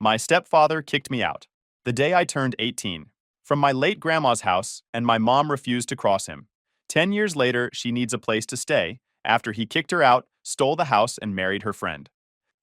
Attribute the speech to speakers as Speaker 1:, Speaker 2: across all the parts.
Speaker 1: My stepfather kicked me out the day I turned 18 from my late grandma's house, and my mom refused to cross him. 10 years later, she needs a place to stay after he kicked her out, stole the house, and married her friend.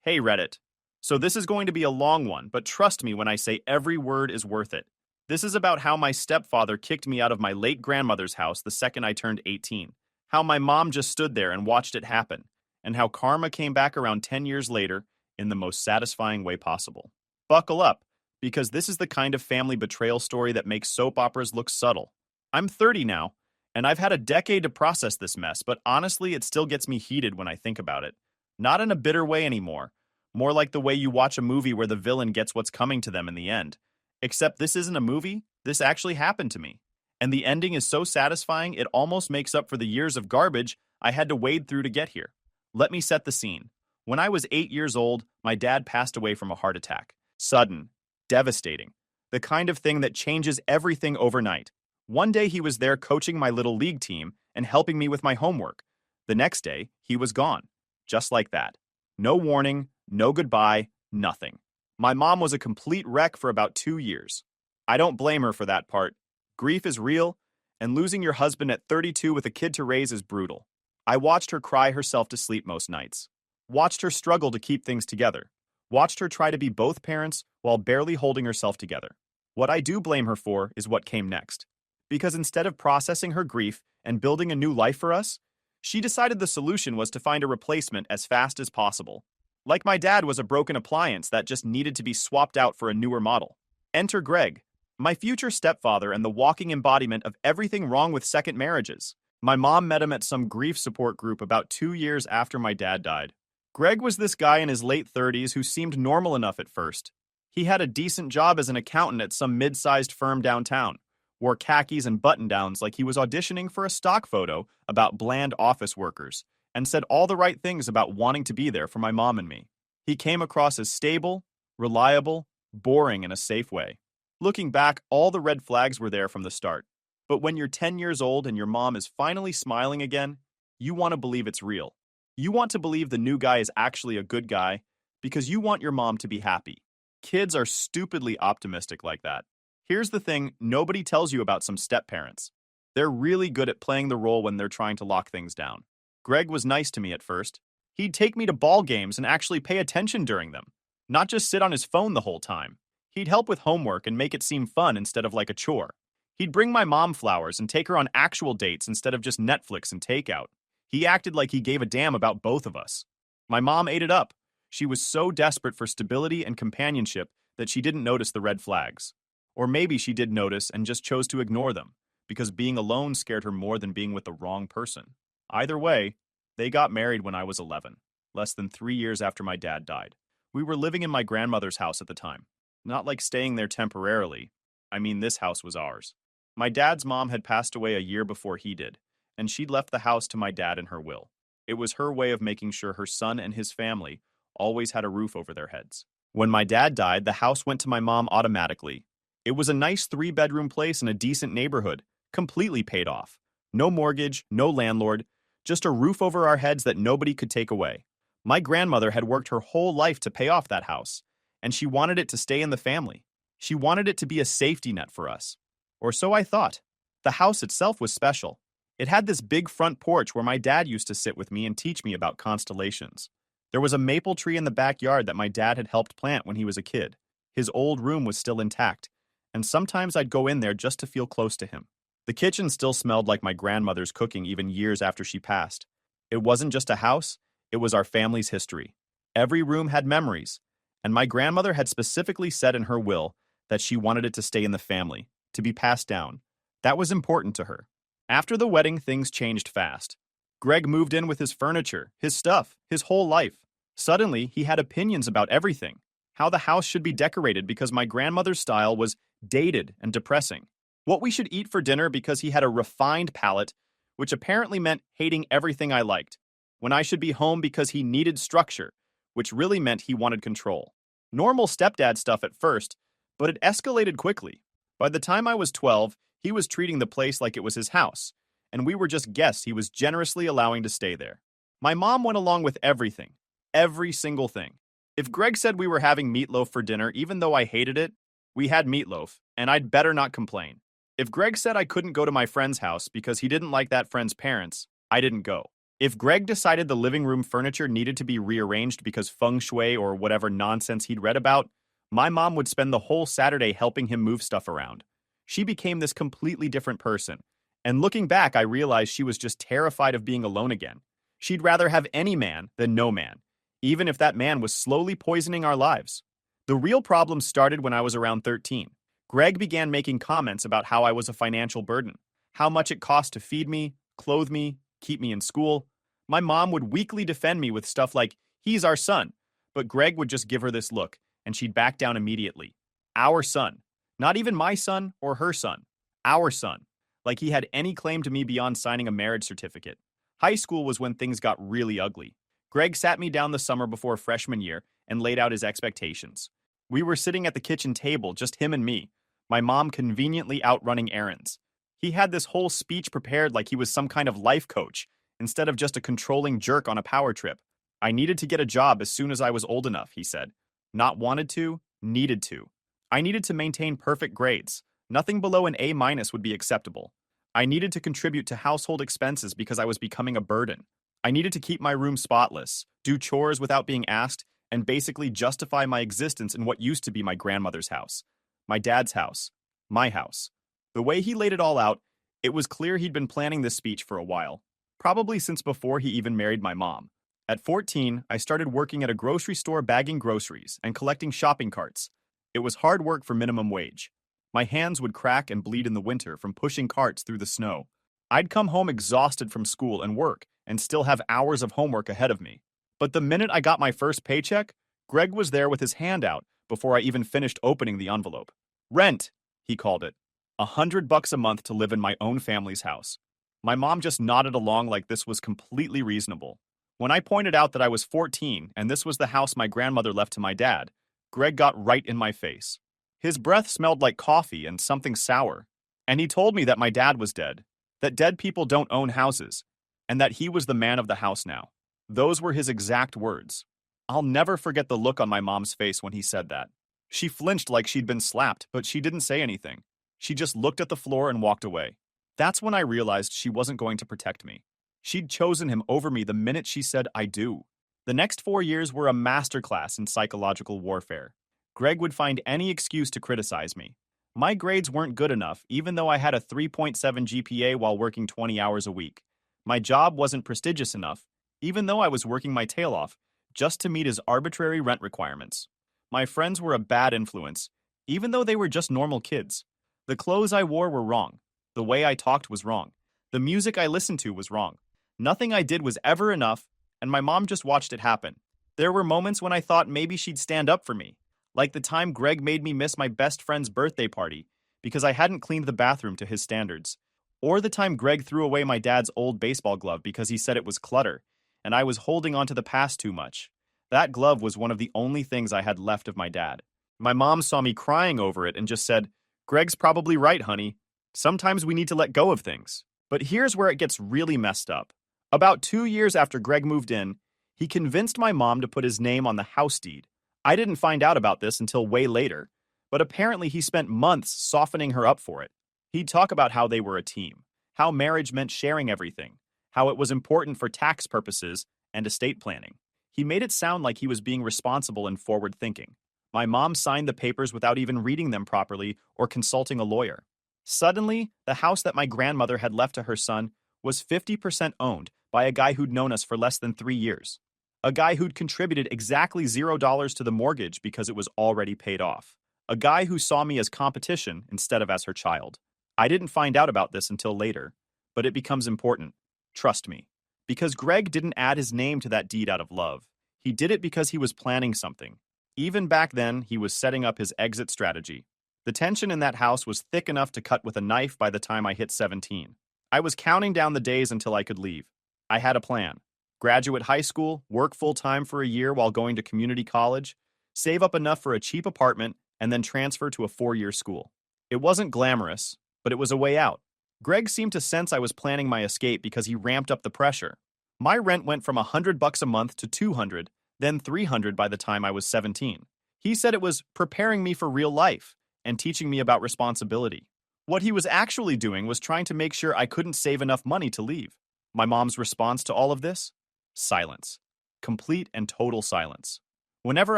Speaker 1: Hey, Reddit. So this is going to be a long one, but trust me when I say every word is worth it. This is about how my stepfather kicked me out of my late grandmother's house the second I turned 18, how my mom just stood there and watched it happen, and how karma came back around 10 years later in the most satisfying way possible. Buckle up, because this is the kind of family betrayal story that makes soap operas look subtle. I'm 30 now, and I've had a decade to process this mess, but honestly, it still gets me heated when I think about it. Not in a bitter way anymore, more like the way you watch a movie where the villain gets what's coming to them in the end. Except this isn't a movie, this actually happened to me. And the ending is so satisfying, it almost makes up for the years of garbage I had to wade through to get here. Let me set the scene. When I was 8 years old, my dad passed away from a heart attack. Sudden, devastating, the kind of thing that changes everything overnight. One day he was there coaching my little league team and helping me with my homework. The next day, he was gone. Just like that. No warning, no goodbye, nothing. My mom was a complete wreck for about 2 years. I don't blame her for that part. Grief is real, and losing your husband at 32 with a kid to raise is brutal. I watched her cry herself to sleep most nights. Watched her struggle to keep things together. Watched her try to be both parents while barely holding herself together. What I do blame her for is what came next. Because instead of processing her grief and building a new life for us, she decided the solution was to find a replacement as fast as possible. Like my dad was a broken appliance that just needed to be swapped out for a newer model. Enter Greg, my future stepfather and the walking embodiment of everything wrong with second marriages. My mom met him at some grief support group about 2 years after my dad died. Greg was this guy in his late 30s who seemed normal enough at first. He had a decent job as an accountant at some mid-sized firm downtown, wore khakis and button-downs like he was auditioning for a stock photo about bland office workers, and said all the right things about wanting to be there for my mom and me. He came across as stable, reliable, boring in a safe way. Looking back, all the red flags were there from the start. But when you're 10 years old and your mom is finally smiling again, you want to believe it's real. You want to believe the new guy is actually a good guy because you want your mom to be happy. Kids are stupidly optimistic like that. Here's the thing nobody tells you about some step-parents. They're really good at playing the role when they're trying to lock things down. Greg was nice to me at first. He'd take me to ball games and actually pay attention during them, not just sit on his phone the whole time. He'd help with homework and make it seem fun instead of like a chore. He'd bring my mom flowers and take her on actual dates instead of just Netflix and takeout. He acted like he gave a damn about both of us. My mom ate it up. She was so desperate for stability and companionship that she didn't notice the red flags. Or maybe she did notice and just chose to ignore them, because being alone scared her more than being with the wrong person. Either way, they got married when I was 11, less than 3 years after my dad died. We were living in my grandmother's house at the time. Not like staying there temporarily. I mean, this house was ours. My dad's mom had passed away a year before he did, and she'd left the house to my dad in her will. It was her way of making sure her son and his family always had a roof over their heads. When my dad died, the house went to my mom automatically. It was a nice 3-bedroom place in a decent neighborhood, completely paid off. No mortgage, no landlord, just a roof over our heads that nobody could take away. My grandmother had worked her whole life to pay off that house, and she wanted it to stay in the family. She wanted it to be a safety net for us. Or so I thought. The house itself was special. It had this big front porch where my dad used to sit with me and teach me about constellations. There was a maple tree in the backyard that my dad had helped plant when he was a kid. His old room was still intact, and sometimes I'd go in there just to feel close to him. The kitchen still smelled like my grandmother's cooking even years after she passed. It wasn't just a house, it was our family's history. Every room had memories, and my grandmother had specifically said in her will that she wanted it to stay in the family, to be passed down. That was important to her. After the wedding, things changed fast. Greg moved in with his furniture, his stuff, his whole life. Suddenly, he had opinions about everything. How the house should be decorated because my grandmother's style was dated and depressing. What we should eat for dinner because he had a refined palate, which apparently meant hating everything I liked. When I should be home because he needed structure, which really meant he wanted control. Normal stepdad stuff at first, but it escalated quickly. By the time I was 12, he was treating the place like it was his house, and we were just guests he was generously allowing to stay there. My mom went along with everything, every single thing. If Greg said we were having meatloaf for dinner, even though I hated it, we had meatloaf, and I'd better not complain. If Greg said I couldn't go to my friend's house because he didn't like that friend's parents, I didn't go. If Greg decided the living room furniture needed to be rearranged because feng shui or whatever nonsense he'd read about, my mom would spend the whole Saturday helping him move stuff around. She became this completely different person. And looking back, I realized she was just terrified of being alone again. She'd rather have any man than no man, even if that man was slowly poisoning our lives. The real problem started when I was around 13. Greg began making comments about how I was a financial burden, how much it cost to feed me, clothe me, keep me in school. My mom would weakly defend me with stuff like, "He's our son." But Greg would just give her this look, and she'd back down immediately. Our son. Not even my son or her son. Our son. Like he had any claim to me beyond signing a marriage certificate. High school was when things got really ugly. Greg sat me down the summer before freshman year and laid out his expectations. We were sitting at the kitchen table, just him and me, my mom conveniently out running errands. He had this whole speech prepared like he was some kind of life coach, instead of just a controlling jerk on a power trip. I needed to get a job as soon as I was old enough, he said. Not wanted to, needed to. I needed to maintain perfect grades. Nothing below an A- would be acceptable. I needed to contribute to household expenses because I was becoming a burden. I needed to keep my room spotless, do chores without being asked, and basically justify my existence in what used to be my grandmother's house, my dad's house, my house. The way he laid it all out, it was clear he'd been planning this speech for a while, probably since before he even married my mom. At 14, I started working at a grocery store bagging groceries and collecting shopping carts. It was hard work for minimum wage. My hands would crack and bleed in the winter from pushing carts through the snow. I'd come home exhausted from school and work and still have hours of homework ahead of me. But the minute I got my first paycheck, Greg was there with his hand out before I even finished opening the envelope. Rent, he called it. $100 a month to live in my own family's house. My mom just nodded along like this was completely reasonable. When I pointed out that I was 14 and this was the house my grandmother left to my dad, Greg got right in my face. His breath smelled like coffee and something sour. And he told me that my dad was dead, that dead people don't own houses, and that he was the man of the house now. Those were his exact words. I'll never forget the look on my mom's face when he said that. She flinched like she'd been slapped, but she didn't say anything. She just looked at the floor and walked away. That's when I realized she wasn't going to protect me. She'd chosen him over me the minute she said, "I do." The next 4 years were a masterclass in psychological warfare. Greg would find any excuse to criticize me. My grades weren't good enough, even though I had a 3.7 GPA while working 20 hours a week. My job wasn't prestigious enough, even though I was working my tail off, just to meet his arbitrary rent requirements. My friends were a bad influence, even though they were just normal kids. The clothes I wore were wrong. The way I talked was wrong. The music I listened to was wrong. Nothing I did was ever enough, and my mom just watched it happen. There were moments when I thought maybe she'd stand up for me, like the time Greg made me miss my best friend's birthday party because I hadn't cleaned the bathroom to his standards, or the time Greg threw away my dad's old baseball glove because he said it was clutter, and I was holding onto the past too much. That glove was one of the only things I had left of my dad. My mom saw me crying over it and just said, "Greg's probably right, honey. Sometimes we need to let go of things." But here's where it gets really messed up. About 2 years after Greg moved in, he convinced my mom to put his name on the house deed. I didn't find out about this until way later, but apparently he spent months softening her up for it. He'd talk about how they were a team, how marriage meant sharing everything, how it was important for tax purposes and estate planning. He made it sound like he was being responsible and forward-thinking. My mom signed the papers without even reading them properly or consulting a lawyer. Suddenly, the house that my grandmother had left to her son was 50% owned by a guy who'd known us for less than 3 years. A guy who'd contributed exactly $0 to the mortgage because it was already paid off. A guy who saw me as competition instead of as her child. I didn't find out about this until later, but it becomes important. Trust me. Because Greg didn't add his name to that deed out of love. He did it because he was planning something. Even back then, he was setting up his exit strategy. The tension in that house was thick enough to cut with a knife by the time I hit 17. I was counting down the days until I could leave. I had a plan. Graduate high school, work full-time for a year while going to community college, save up enough for a cheap apartment, and then transfer to a 4-year school. It wasn't glamorous, but it was a way out. Greg seemed to sense I was planning my escape because he ramped up the pressure. My rent went from $100 a month to $200, then 300 by the time I was 17. He said it was preparing me for real life and teaching me about responsibility. What he was actually doing was trying to make sure I couldn't save enough money to leave. My mom's response to all of this? Silence. Complete and total silence. Whenever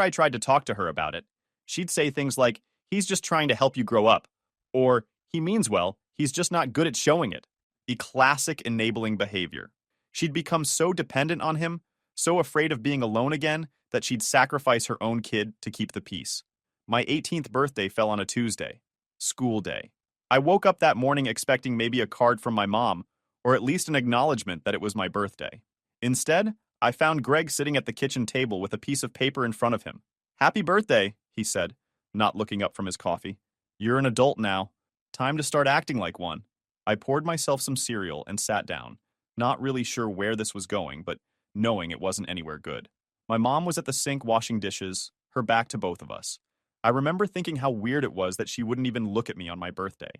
Speaker 1: I tried to talk to her about it, she'd say things like, "He's just trying to help you grow up," or "He means well, he's just not good at showing it." The classic enabling behavior. She'd become so dependent on him, so afraid of being alone again, that she'd sacrifice her own kid to keep the peace. My 18th birthday fell on a Tuesday. School day. I woke up that morning expecting maybe a card from my mom, or at least an acknowledgement that it was my birthday. Instead, I found Greg sitting at the kitchen table with a piece of paper in front of him. "Happy birthday," he said, not looking up from his coffee. "You're an adult now. Time to start acting like one." I poured myself some cereal and sat down, not really sure where this was going, but knowing it wasn't anywhere good. My mom was at the sink washing dishes, her back to both of us. I remember thinking how weird it was that she wouldn't even look at me on my birthday.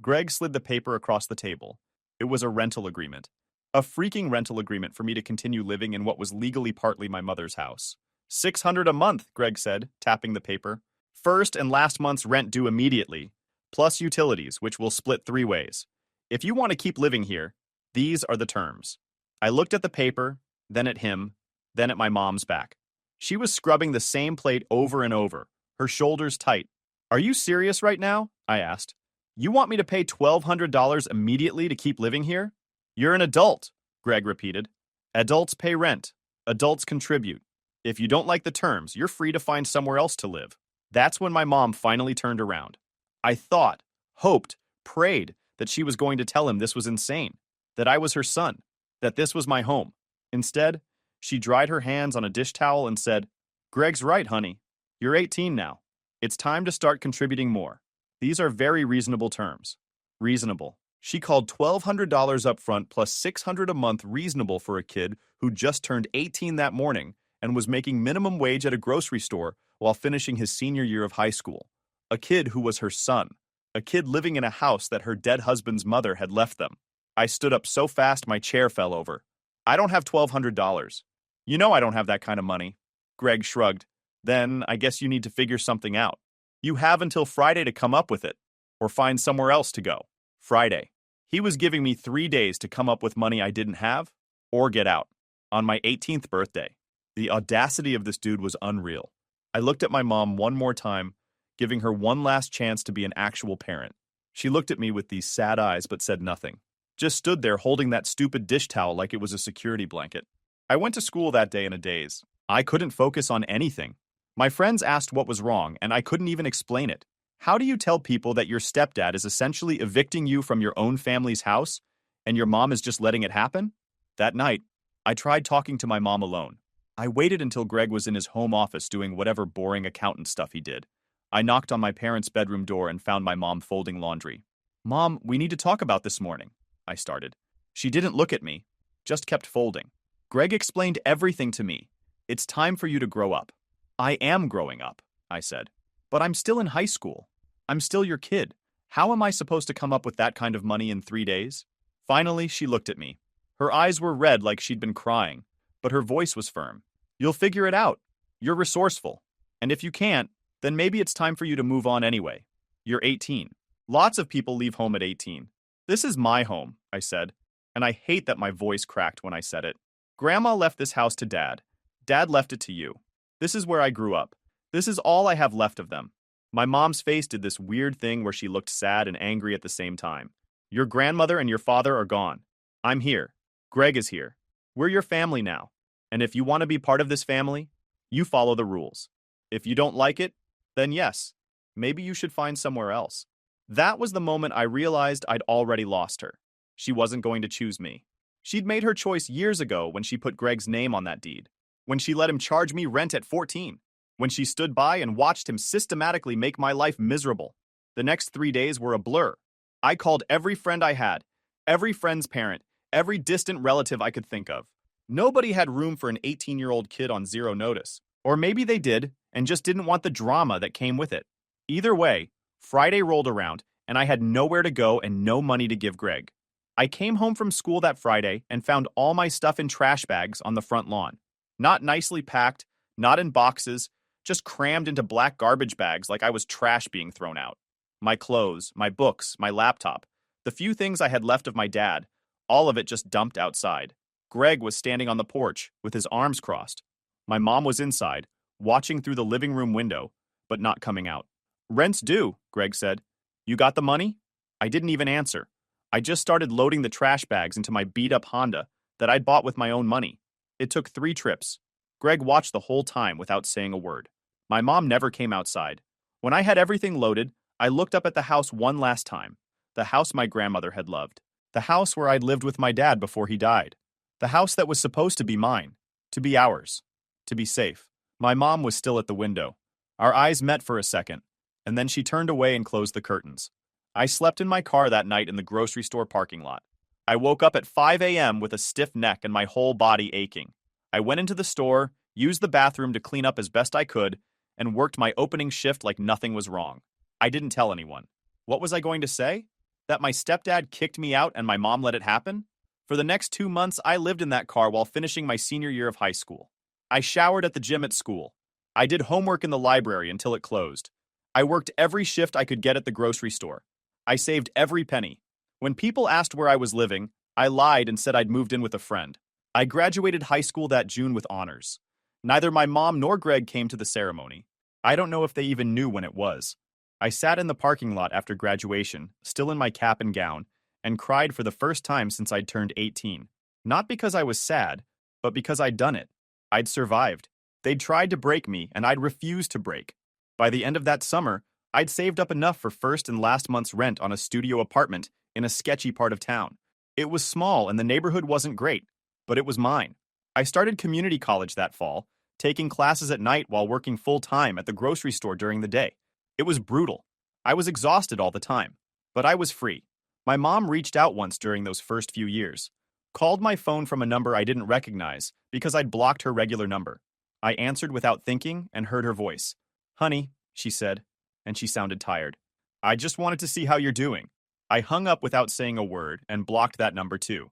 Speaker 1: Greg slid the paper across the table. It was a rental agreement. A freaking rental agreement for me to continue living in what was legally partly my mother's house. $600 a month, Greg said, tapping the paper. "First and last month's rent due immediately, plus utilities, which will split 3 ways. If you want to keep living here, these are the terms." I looked at the paper, then at him, then at my mom's back. She was scrubbing the same plate over and over, her shoulders tight. "Are you serious right now?" I asked. "You want me to pay $1,200 immediately to keep living here?" "You're an adult," Greg repeated. "Adults pay rent. Adults contribute. If you don't like the terms, you're free to find somewhere else to live." That's when my mom finally turned around. I thought, hoped, prayed that she was going to tell him this was insane, that I was her son, that this was my home. Instead, she dried her hands on a dish towel and said, "Greg's right, honey. You're 18 now. It's time to start contributing more. These are very reasonable terms." Reasonable. She called $1,200 up front plus $600 a month reasonable for a kid who just turned 18 that morning and was making minimum wage at a grocery store while finishing his senior year of high school. A kid who was her son. A kid living in a house that her dead husband's mother had left them. I stood up so fast my chair fell over. "I don't have $1,200. You know I don't have that kind of money." Greg shrugged. "Then I guess you need to figure something out. You have until Friday to come up with it, or find somewhere else to go." Friday. He was giving me 3 days to come up with money I didn't have, or get out. On my 18th birthday. The audacity of this dude was unreal. I looked at my mom one more time, giving her one last chance to be an actual parent. She looked at me with these sad eyes but said nothing. Just stood there holding that stupid dish towel like it was a security blanket. I went to school that day in a daze. I couldn't focus on anything. My friends asked what was wrong, and I couldn't even explain it. How do you tell people that your stepdad is essentially evicting you from your own family's house, and your mom is just letting it happen? That night, I tried talking to my mom alone. I waited until Greg was in his home office doing whatever boring accountant stuff he did. I knocked on my parents' bedroom door and found my mom folding laundry. "Mom, we need to talk about this morning," I started. She didn't look at me, just kept folding. "Greg explained everything to me. It's time for you to grow up." "I am growing up," I said. "But I'm still in high school. I'm still your kid. How am I supposed to come up with that kind of money in 3 days?" Finally, she looked at me. Her eyes were red like she'd been crying, but her voice was firm. "You'll figure it out. You're resourceful. And if you can't, then maybe it's time for you to move on anyway. You're 18. Lots of people leave home at 18. This is my home," I said, and I hate that my voice cracked when I said it. "Grandma left this house to Dad. Dad left it to you. This is where I grew up. This is all I have left of them." My mom's face did this weird thing where she looked sad and angry at the same time. "Your grandmother and your father are gone. I'm here. Greg is here. We're your family now. And if you want to be part of this family, you follow the rules. If you don't like it, then yes, maybe you should find somewhere else." That was the moment I realized I'd already lost her. She wasn't going to choose me. She'd made her choice years ago when she put Greg's name on that deed, when she let him charge me rent at 14, when she stood by and watched him systematically make my life miserable. The next 3 days were a blur. I called every friend I had, every friend's parent, every distant relative I could think of. Nobody had room for an 18-year-old kid on zero notice. Or maybe they did, and just didn't want the drama that came with it. Either way, Friday rolled around, and I had nowhere to go and no money to give Greg. I came home from school that Friday and found all my stuff in trash bags on the front lawn. Not nicely packed, Not in boxes, just crammed into black garbage bags like I was trash being thrown out. My clothes, my books, my laptop, the few things I had left of my dad, all of it just dumped outside. Greg was standing on the porch with his arms crossed. My mom was inside, watching through the living room window, but not coming out. "Rent's due," Greg said. "You got the money?" I didn't even answer. I just started loading the trash bags into my beat-up Honda that I'd bought with my own money. It took 3 trips. Greg watched the whole time without saying a word. My mom never came outside. When I had everything loaded, I looked up at the house one last time. The house my grandmother had loved. The house where I'd lived with my dad before he died. The house that was supposed to be mine. To be ours. To be safe. My mom was still at the window. Our eyes met for a second, and then she turned away and closed the curtains. I slept in my car that night in the grocery store parking lot. I woke up at 5 a.m. with a stiff neck and my whole body aching. I went into the store, used the bathroom to clean up as best I could, and worked my opening shift like nothing was wrong. I didn't tell anyone. What was I going to say? That my stepdad kicked me out and my mom let it happen? For the next 2 months, I lived in that car while finishing my senior year of high school. I showered at the gym at school. I did homework in the library until it closed. I worked every shift I could get at the grocery store. I saved every penny. When people asked where I was living, I lied and said I'd moved in with a friend. I graduated high school that June with honors. Neither my mom nor Greg came to the ceremony. I don't know if they even knew when it was. I sat in the parking lot after graduation, still in my cap and gown, and cried for the first time since I'd turned 18. Not because I was sad, but because I'd done it. I'd survived. They'd tried to break me, and I'd refused to break. By the end of that summer, I'd saved up enough for first and last month's rent on a studio apartment in a sketchy part of town. It was small and the neighborhood wasn't great, but it was mine. I started community college that fall, taking classes at night while working full-time at the grocery store during the day. It was brutal. I was exhausted all the time, but I was free. My mom reached out once during those first few years, called my phone from a number I didn't recognize because I'd blocked her regular number. I answered without thinking and heard her voice. "Honey," she said, and she sounded tired. "I just wanted to see how you're doing." I hung up without saying a word and blocked that number too.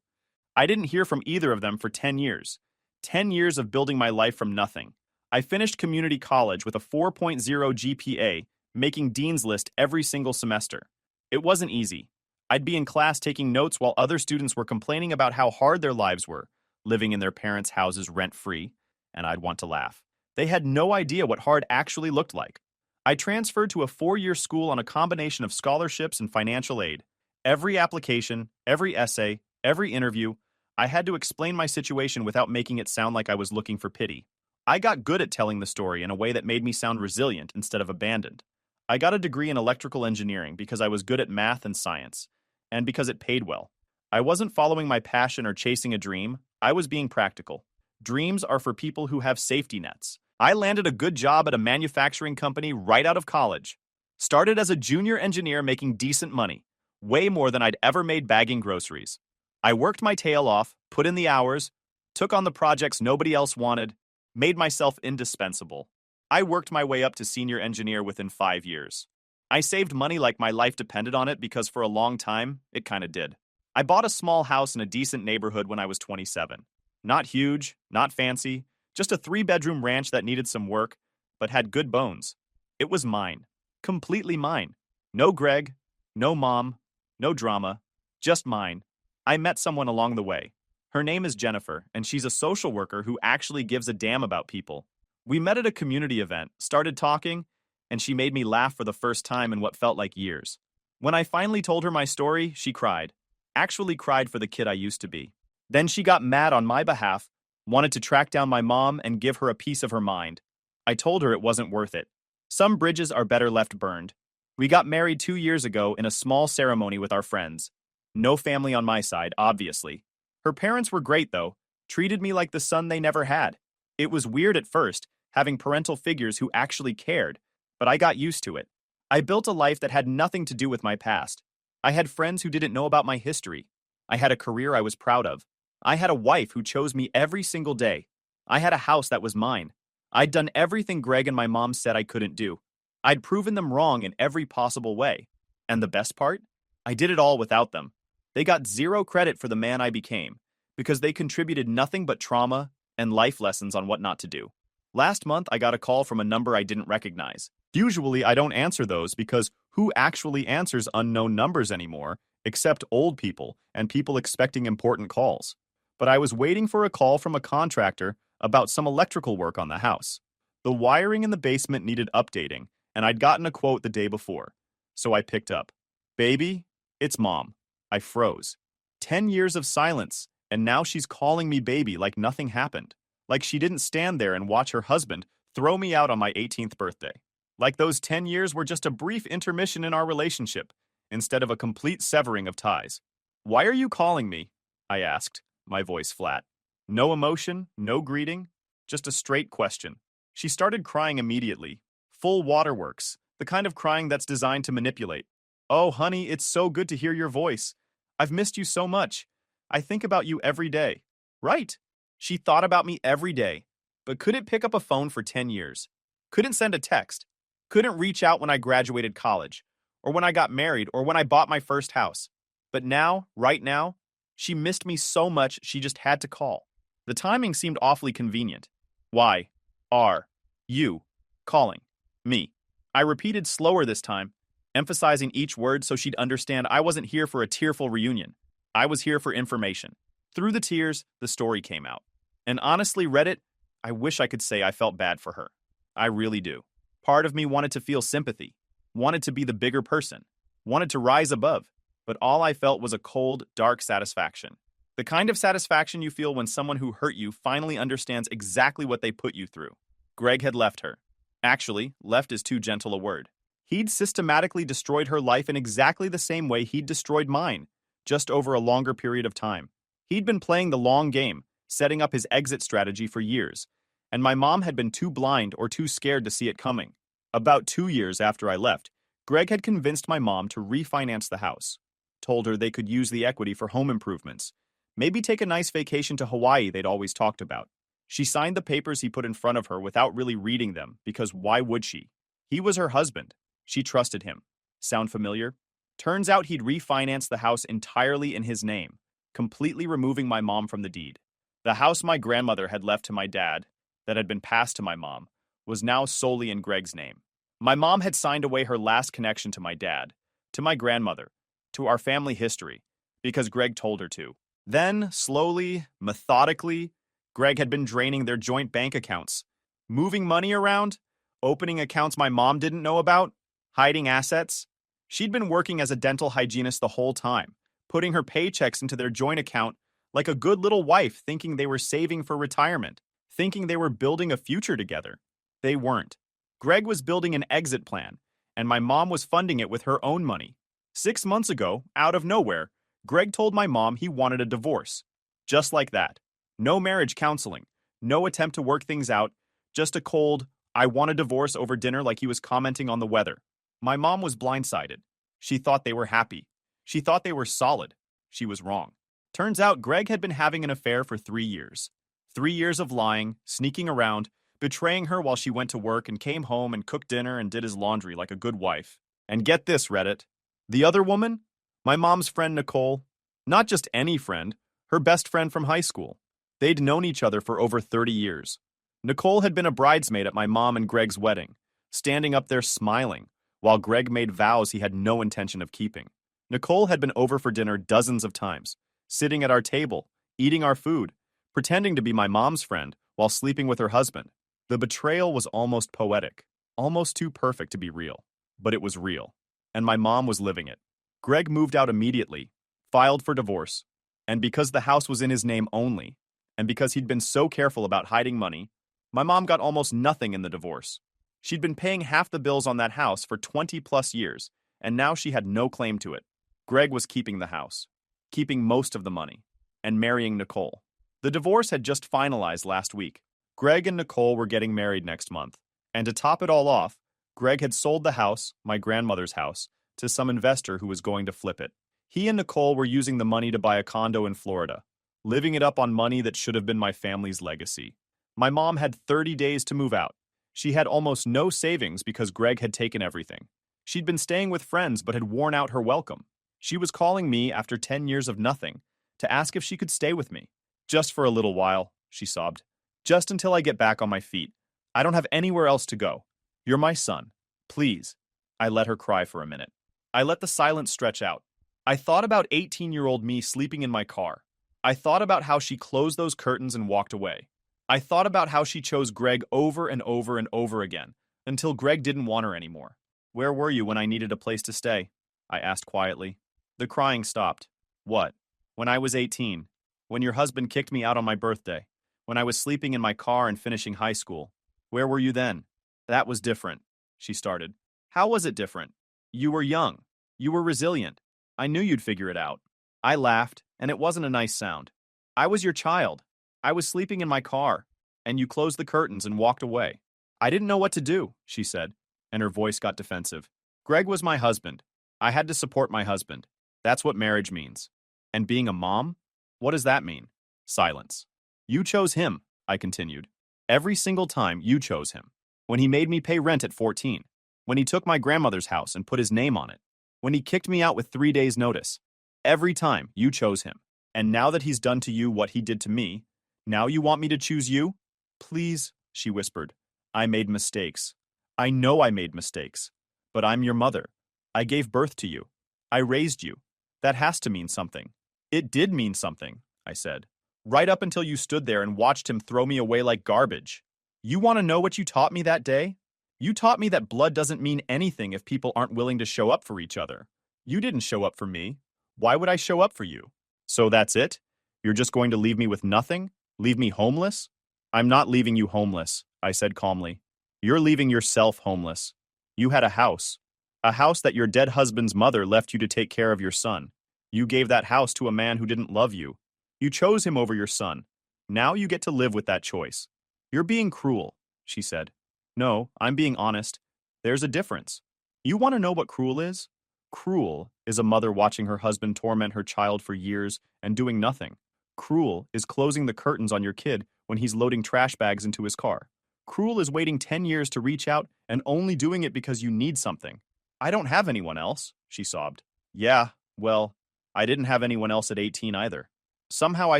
Speaker 1: I didn't hear from either of them for 10 years. 10 years of building my life from nothing. I finished community college with a 4.0 GPA, making Dean's List every single semester. It wasn't easy. I'd be in class taking notes while other students were complaining about how hard their lives were, living in their parents' houses rent-free, and I'd want to laugh. They had no idea what hard actually looked like. I transferred to a 4-year school on a combination of scholarships and financial aid. Every application, every essay, every interview, I had to explain my situation without making it sound like I was looking for pity. I got good at telling the story in a way that made me sound resilient instead of abandoned. I got a degree in electrical engineering because I was good at math and science, and because it paid well. I wasn't following my passion or chasing a dream, I was being practical. Dreams are for people who have safety nets. I landed a good job at a manufacturing company right out of college. Started as a junior engineer making decent money, way more than I'd ever made bagging groceries. I worked my tail off, put in the hours, took on the projects nobody else wanted, made myself indispensable. I worked my way up to senior engineer within 5 years. I saved money like my life depended on it because for a long time, it kinda did. I bought a small house in a decent neighborhood when I was 27. Not huge, not fancy, just a 3-bedroom ranch that needed some work, but had good bones. It was mine. Completely mine. No Greg, no mom, no drama, just mine. I met someone along the way. Her name is Jennifer, and she's a social worker who actually gives a damn about people. We met at a community event, started talking, and she made me laugh for the first time in what felt like years. When I finally told her my story, she cried. Actually cried for the kid I used to be. Then she got mad on my behalf, wanted to track down my mom and give her a piece of her mind. I told her it wasn't worth it. Some bridges are better left burned. We got married 2 years ago in a small ceremony with our friends. No family on my side, obviously. Her parents were great, though, treated me like the son they never had. It was weird at first, having parental figures who actually cared, but I got used to it. I built a life that had nothing to do with my past. I had friends who didn't know about my history. I had a career I was proud of. I had a wife who chose me every single day. I had a house that was mine. I'd done everything Greg and my mom said I couldn't do. I'd proven them wrong in every possible way. And the best part? I did it all without them. They got zero credit for the man I became, because they contributed nothing but trauma and life lessons on what not to do. Last month, I got a call from a number I didn't recognize. Usually, I don't answer those because who actually answers unknown numbers anymore, except old people and people expecting important calls? But I was waiting for a call from a contractor about some electrical work on the house. The wiring in the basement needed updating, and I'd gotten a quote the day before. So I picked up. Baby, it's Mom. I froze. 10 years of silence, and now she's calling me baby like nothing happened. Like she didn't stand there and watch her husband throw me out on my 18th birthday. Like those 10 years were just a brief intermission in our relationship, instead of a complete severing of ties. Why are you calling me? I asked, my voice flat. No emotion, no greeting, just a straight question. She started crying immediately. Full waterworks, the kind of crying that's designed to manipulate. Oh, honey, it's so good to hear your voice. I've missed you so much. I think about you every day. Right. She thought about me every day, but couldn't pick up a phone for 10 years. Couldn't send a text. Couldn't reach out when I graduated college, or when I got married, or when I bought my first house. But now, right now, she missed me so much she just had to call. The timing seemed awfully convenient. Why are you calling me? I repeated slower this time, emphasizing each word so she'd understand I wasn't here for a tearful reunion. I was here for information. Through the tears, the story came out. And honestly, Reddit, I wish I could say I felt bad for her. I really do. Part of me wanted to feel sympathy, wanted to be the bigger person, wanted to rise above, but all I felt was a cold, dark satisfaction. The kind of satisfaction you feel when someone who hurt you finally understands exactly what they put you through. Greg had left her. Actually, left is too gentle a word. He'd systematically destroyed her life in exactly the same way he'd destroyed mine, just over a longer period of time. He'd been playing the long game, setting up his exit strategy for years, and my mom had been too blind or too scared to see it coming. About 2 years after I left, Greg had convinced my mom to refinance the house, told her they could use the equity for home improvements, maybe take a nice vacation to Hawaii they'd always talked about. She signed the papers he put in front of her without really reading them, because why would she? He was her husband. She trusted him. Sound familiar? Turns out he'd refinanced the house entirely in his name, completely removing my mom from the deed. The house my grandmother had left to my dad, that had been passed to my mom, was now solely in Greg's name. My mom had signed away her last connection to my dad, to my grandmother, to our family history, because Greg told her to. Then, slowly, methodically, Greg had been draining their joint bank accounts, moving money around, opening accounts my mom didn't know about, hiding assets. She'd been working as a dental hygienist the whole time, putting her paychecks into their joint account like a good little wife, thinking they were saving for retirement, thinking they were building a future together. They weren't. Greg was building an exit plan, and my mom was funding it with her own money. 6 months ago, out of nowhere, Greg told my mom he wanted a divorce. Just like that. No marriage counseling, no attempt to work things out, just a cold, I want a divorce over dinner like he was commenting on the weather. My mom was blindsided. She thought they were happy. She thought they were solid. She was wrong. Turns out Greg had been having an affair for 3 years. 3 years of lying, sneaking around, betraying her while she went to work and came home and cooked dinner and did his laundry like a good wife. And get this, Reddit. The other woman? My mom's friend Nicole. Not just any friend, her best friend from high school. They'd known each other for over 30 years. Nicole had been a bridesmaid at my mom and Greg's wedding, standing up there smiling, while Greg made vows he had no intention of keeping. Nicole had been over for dinner dozens of times, sitting at our table, eating our food, pretending to be my mom's friend while sleeping with her husband. The betrayal was almost poetic, almost too perfect to be real. But it was real, and my mom was living it. Greg moved out immediately, filed for divorce, and because the house was in his name only, and because he'd been so careful about hiding money, my mom got almost nothing in the divorce. She'd been paying half the bills on that house for 20+ years, and now she had no claim to it. Greg was keeping the house, keeping most of the money, and marrying Nicole. The divorce had just finalized last week. Greg and Nicole were getting married next month, and to top it all off, Greg had sold the house, my grandmother's house, to some investor who was going to flip it. He and Nicole were using the money to buy a condo in Florida, living it up on money that should have been my family's legacy. My mom had 30 days to move out. She had almost no savings because Greg had taken everything. She'd been staying with friends but had worn out her welcome. She was calling me after 10 years of nothing to ask if she could stay with me. Just for a little while, she sobbed. Just until I get back on my feet. I don't have anywhere else to go. You're my son. Please. I let her cry for a minute. I let the silence stretch out. I thought about 18-year-old me sleeping in my car. I thought about how she closed those curtains and walked away. I thought about how she chose Greg over and over and over again, until Greg didn't want her anymore. Where were you when I needed a place to stay? I asked quietly. The crying stopped. What? When I was 18. When your husband kicked me out on my birthday. When I was sleeping in my car and finishing high school. Where were you then? That was different, she started. How was it different? You were young. You were resilient. I knew you'd figure it out. I laughed, and it wasn't a nice sound. I was your child. I was sleeping in my car, and you closed the curtains and walked away. I didn't know what to do, she said, and her voice got defensive. Greg was my husband. I had to support my husband. That's what marriage means. And being a mom? What does that mean? Silence. You chose him, I continued. Every single time you chose him. When he made me pay rent at 14. When he took my grandmother's house and put his name on it. When he kicked me out with 3 days' notice. Every time you chose him. And now that he's done to you what he did to me, now you want me to choose you? Please, she whispered. I made mistakes. I know I made mistakes. But I'm your mother. I gave birth to you. I raised you. That has to mean something. It did mean something, I said. Right up until you stood there and watched him throw me away like garbage. You want to know what you taught me that day? You taught me that blood doesn't mean anything if people aren't willing to show up for each other. You didn't show up for me. Why would I show up for you? So that's it? You're just going to leave me with nothing? Leave me homeless? I'm not leaving you homeless, I said calmly. You're leaving yourself homeless. You had a house. A house that your dead husband's mother left you to take care of your son. You gave that house to a man who didn't love you. You chose him over your son. Now you get to live with that choice. You're being cruel, she said. No, I'm being honest. There's a difference. You want to know what cruel is? Cruel is a mother watching her husband torment her child for years and doing nothing. Cruel is closing the curtains on your kid when he's loading trash bags into his car. Cruel is waiting 10 years to reach out and only doing it because you need something. I don't have anyone else, she sobbed. Yeah, well, I didn't have anyone else at 18 either. Somehow I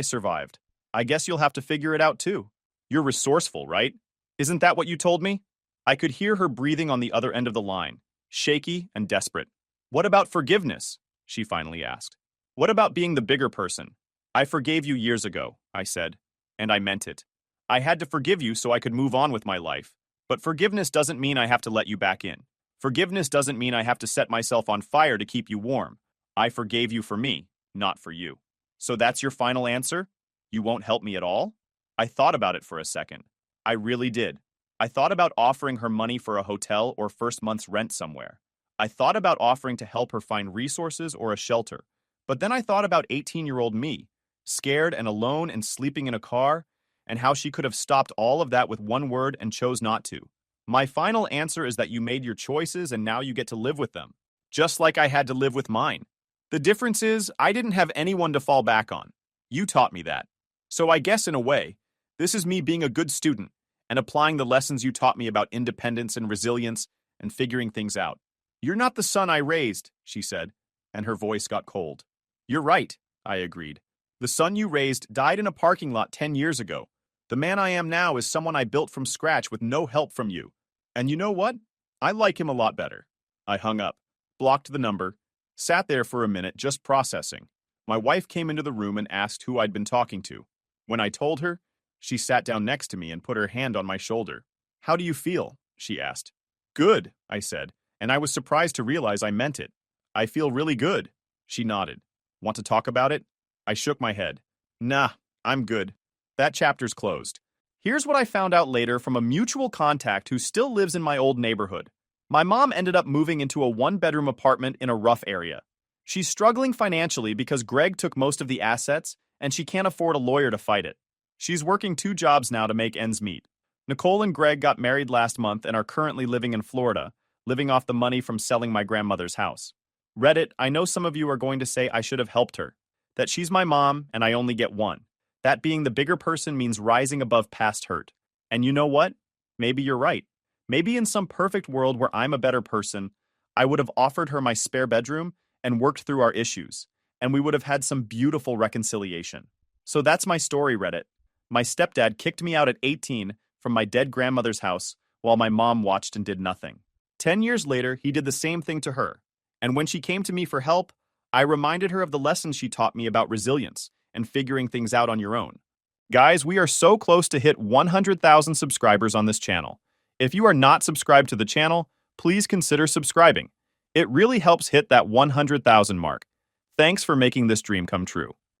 Speaker 1: survived. I guess you'll have to figure it out too. You're resourceful, right? Isn't that what you told me? I could hear her breathing on the other end of the line, shaky and desperate. What about forgiveness? She finally asked. What about being the bigger person? I forgave you years ago, I said, and I meant it. I had to forgive you so I could move on with my life. But forgiveness doesn't mean I have to let you back in. Forgiveness doesn't mean I have to set myself on fire to keep you warm. I forgave you for me, not for you. So that's your final answer? You won't help me at all? I thought about it for a second. I really did. I thought about offering her money for a hotel or first month's rent somewhere. I thought about offering to help her find resources or a shelter. But then I thought about 18-year-old me, scared and alone and sleeping in a car, and how she could have stopped all of that with one word and chose not to. My final answer is that you made your choices and now you get to live with them, just like I had to live with mine. The difference is I didn't have anyone to fall back on. You taught me that. So I guess in a way, this is me being a good student and applying the lessons you taught me about independence and resilience and figuring things out. You're not the son I raised, she said, and her voice got cold. You're right, I agreed. The son you raised died in a parking lot 10 years ago. The man I am now is someone I built from scratch with no help from you. And you know what? I like him a lot better. I hung up, blocked the number, sat there for a minute just processing. My wife came into the room and asked who I'd been talking to. When I told her, she sat down next to me and put her hand on my shoulder. How do you feel? She asked. Good, I said, and I was surprised to realize I meant it. I feel really good. She nodded. Want to talk about it? I shook my head. Nah, I'm good. That chapter's closed. Here's what I found out later from a mutual contact who still lives in my old neighborhood. My mom ended up moving into a one-bedroom apartment in a rough area. She's struggling financially because Greg took most of the assets, and she can't afford a lawyer to fight it. She's working 2 jobs now to make ends meet. Nicole and Greg got married last month and are currently living in Florida, living off the money from selling my grandmother's house. Reddit, I know some of you are going to say I should have helped her, that she's my mom and I only get one. That being the bigger person means rising above past hurt. And you know what? Maybe you're right. Maybe in some perfect world where I'm a better person, I would have offered her my spare bedroom and worked through our issues, and we would have had some beautiful reconciliation. So that's my story, Reddit. My stepdad kicked me out at 18, from my dead grandmother's house while my mom watched and did nothing. 10 years later, he did the same thing to her. And when she came to me for help, I reminded her of the lessons she taught me about resilience and figuring things out on your own. Guys, we are so close to hit 100,000 subscribers on this channel. If you are not subscribed to the channel, please consider subscribing. It really helps hit that 100,000 mark. Thanks for making this dream come true.